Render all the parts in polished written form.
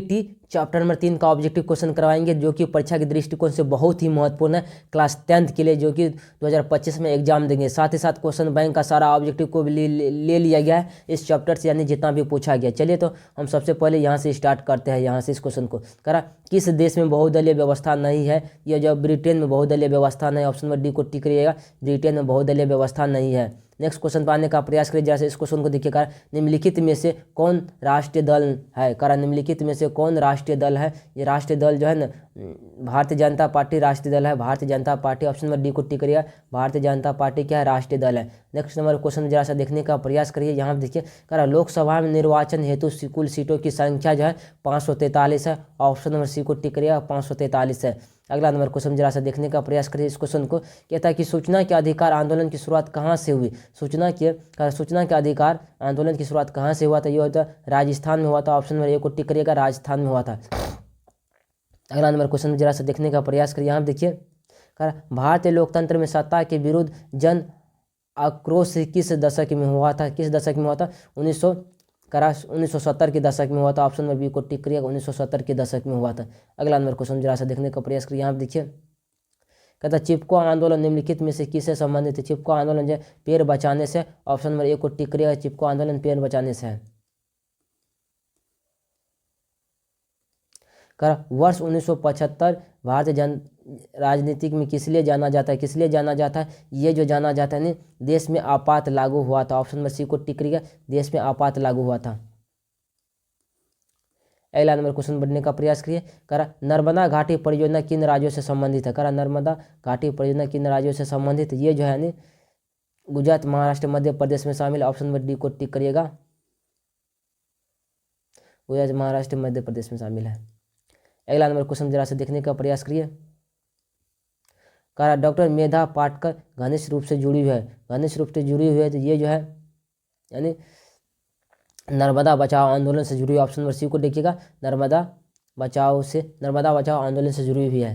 T chapter number 3 का objective question करवाएंगे, जो कि परीक्षा के दृष्टिकोण से बहुत ही महत्वपूर्ण है क्लास 10th के लिए, जो कि 2025 में एग्जाम देंगे। साथ ही साथ क्वेश्चन बैंक का सारा ऑब्जेक्टिव को भी ले लिया गया है इस चैप्टर से, यानी जितना भी पूछा गया। चलिए तो हम सबसे पहले यहाँ से स्टार्ट करते हैं। यहाँ से इस क्वेश्चन को करा, किस देश में बहुदलीय व्यवस्था नहीं है? ये जो ब्रिटेन में बहुदलीय व्यवस्था नहीं, ऑप्शन नंबर डी को टिक करिएगा, ब्रिटेन में बहुदलीय व्यवस्था नहीं है। नेक्स्ट क्वेश्चन पर आने का प्रयास करिए। जैसे इस क्वेश्चन को देखिए, करा निम्नलिखित में से कौन राष्ट्रीय दल है? करा निम्नलिखित में से कौन राष्ट्रीय दल है? ये राष्ट्रीय दल जो है ना, भारतीय जनता पार्टी राष्ट्रीय दल है, Bharatiya Janata party. Option number D को टिक करिएगा, भारतीय जनता पार्टी क्या है? राष्ट्रीय दल है। नेक्स्ट नंबर क्वेश्चन जरा सा देखने का प्रयास करिए। यहाँ पर देखिए, करा लोकसभा में निर्वाचन हेतु कुल सीटों की संख्या जो है 543 है। ऑप्शन नंबर सी को टिक करिएगा, 543 है। अगला नंबर क्वेश्चन जरा सा देखने का प्रयास करिए। इस क्वेश्चन को कहता है कि सूचना के अधिकार आंदोलन की शुरुआत कहाँ से हुई? सूचना के अधिकार आंदोलन की शुरुआत कहाँ से हुआ था? ये होता राजस्थान में हुआ था। ऑप्शन नंबर ए को टिक करिएगा, राजस्थान में हुआ था। अगला नंबर क्वेश्चन जरा सा देखने का प्रयास करिए। यहाँ देखिए, भारतीय लोकतंत्र में सत्ता के विरुद्ध जन आक्रोश किस दशक में हुआ था? किस दशक में हुआ था? 1970 के दशक में हुआ था। ऑप्शन नंबर बी को टिक करिएगा, 1970 के दशक में हुआ था। अगला नंबर क्वेश्चन जरा सा देखने का प्रयास करिए। यहाँ देखिए, कहता चिपको आंदोलन निम्नलिखित में से किससे संबंधित है? चिपको आंदोलन जो है पेड़ बचाने से। ऑप्शन नंबर ए को टिक करिएगा, चिपको आंदोलन पेड़ बचाने से है। वर्ष 1975 भारतीय जन राजनीतिक में किस लिए जाना जाता है? किस लिए जाना जाता है? ये जो जाना जाता है नहीं, देश में आपात लागू हुआ था। ऑप्शन नंबर सी को टिक करिएगा, देश में आपात लागू हुआ था। अगला नंबर क्वेश्चन बढ़ने का प्रयास करिए। करा नर्मदा घाटी परियोजना किन राज्यों से संबंधित है? करा नर्मदा घाटी परियोजना किन राज्यों से संबंधित? ये जो है नहीं, गुजरात, महाराष्ट्र, मध्य प्रदेश में शामिल। ऑप्शन नंबर डी को टिक करिएगा, गुजरात, महाराष्ट्र, मध्य प्रदेश में शामिल है। अगला नंबर क्वेश्चन जरा से देखने का प्रयास करिए। कहा डॉक्टर मेधा पाटकर घनिष्ठ रूप से जुड़ी हुई है। घनिष्ठ रूप से जुड़ी हुई है तो ये जो है यानी नर्मदा बचाओ आंदोलन से जुड़ी हुई। ऑप्शन नंबर सी को देखिएगा, नर्मदा बचाओ आंदोलन से जुड़ी हुई है।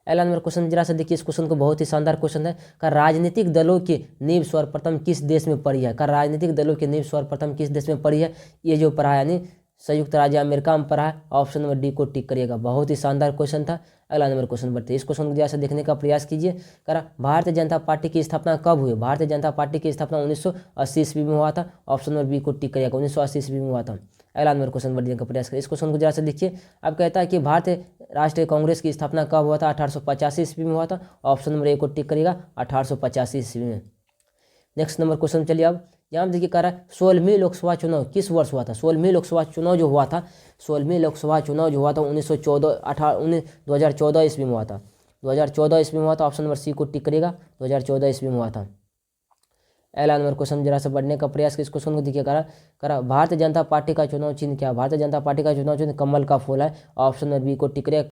अगला नंबर क्वेश्चन जरा सा देखिए। इस क्वेश्चन को बहुत ही शानदार क्वेश्चन है। का राजनीतिक दलों की नींव सर्वप्रथम किस देश में पड़ी है? का राजनीतिक दलों की नींव सर्वप्रथम किस देश में पड़ी है? ये जो पढ़ा है यानी संयुक्त राज्य अमेरिका में पढ़ा है। ऑप्शन नंबर डी को टिक करिएगा, बहुत ही शानदार क्वेश्चन था। अगला नंबर क्वेश्चन बढ़ते हैं। इस क्वेश्चन को जैसे देखने का प्रयास कीजिए। करा भारतीय जनता पार्टी की स्थापना कब हुई? भारतीय जनता पार्टी की स्थापना 1980 ईस्वी में हुआ था। ऑप्शन नंबर बी को टिक करिएगा, 1980 ईस्वी में हुआ था। अगला नंबर क्वेश्चन बढ़ने का प्रयास करें। इस क्वेश्चन को जरा से देखिए। अब कहता है कि भारतीय राष्ट्रीय कांग्रेस की स्थापना कब हुआ था? 1885 ईस्वी में हुआ था। ऑप्शन नंबर ए को टिक करिएगा, 1885 ईस्वी में। नेक्स्ट नंबर क्वेश्चन चलिए। अब यहाँ देखिए कह रहा है 16वीं लोकसभा चुनाव किस वर्ष हुआ था? 16वीं लोकसभा चुनाव जो हुआ था 2014 ईस्वी में हुआ था। 2014 ईस्वी में हुआ था। ऑप्शन नंबर सी को टिक करिएगा, 2014 ईस्वी में हुआ था। अगला नंबर क्वेश्चन जरा सा बढ़ने का प्रयास कर। इस क्वेश्चन को देखिए करा भारतीय जनता पार्टी का चुनाव चिन्ह क्या? भारतीय जनता पार्टी का चुनाव चिन्ह कमल का फूल है। ऑप्शन नंबर बी को टिक करिएगा,